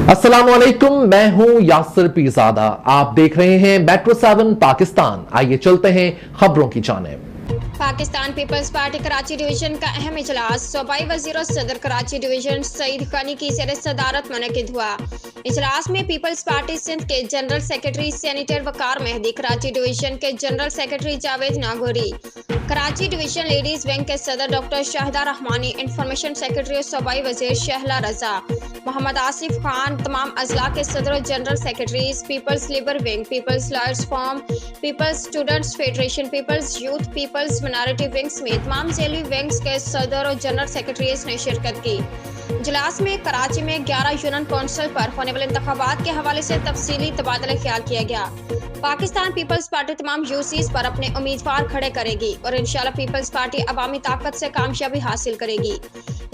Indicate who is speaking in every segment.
Speaker 1: अस्सलाम वालेकुम, मैं हूं यासिर पीरजादा। आप देख रहे हैं मेट्रो 7 पाकिस्तान। आइए चलते हैं खबरों की जानिब।
Speaker 2: Pakistan peoples party Karachi division का अहम इजलास सूबाई वजीर और सदर कराची डिवीजन सईद खानी की ज़ेर सदारत मुनक़िद हुआ। इजलास में पीपल्स पार्टी सिंध के general secretary senator Waqar Mehdi, Karachi division के general secretary Javed Nagori, Karachi division ladies wing के सदर doctor Shahida Rahmani, information secretary और सूबाई वजीर शहला रजा, मोहम्मद आसिफ खान, तमाम अजला के सदर और general secretaries, peoples labour wing, peoples lawyers forum, peoples students federation, peoples youth, peoples minority wing समेत तमाम झेली विंग्स के सदर और जनरल सेक्रेटरीज ने शिरकत की। इजलास में कराची में 11 यूनियन कौंसिल पर होने वाले इंतखाबात के हवाले से तफसीली तबादला ख्याल किया गया। पाकिस्तान पीपल्स पार्टी तमाम यूसीज पर अपने उम्मीदवार खड़े करेगी और इंशाल्लाह पीपल्स पार्टी अवामी ताकत से कामयाबी हासिल करेगी।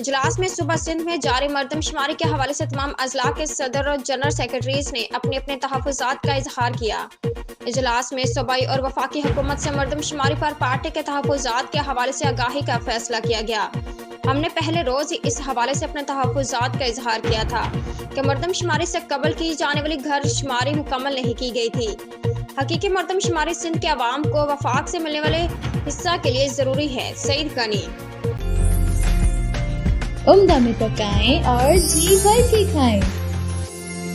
Speaker 2: इजलास में सुबह सिंध में जारी मर्दमशुमारी के हवाले से तमाम अजला के सदर और जनरल सेक्रेटरीज ने अपने अपने तहफ़्फ़ुज़ात का इजहार किया। इजलास में सूबाई और वफाकी हुकूमत से मर्दमशुमारी पर पार्टी के तहफ़्फ़ुज़ात के हवाले से आगाही का फैसला किया गया। हमने पहले रोज ही इस हवाले से अपने तहफ़्फ़ुज़ात का इजहार किया था कि मर्दमशुमारी से कबल की जाने वाली घर शुमारी मुकम्मल नहीं की गई थी। हकीकी मर्दमशुमारी सिंध के अवाम को वफाक से मिलने वाले हिस्सा के लिए जरूरी है। सईद खानी।
Speaker 3: उम्दा में पकाएं और जी भर के खाएं।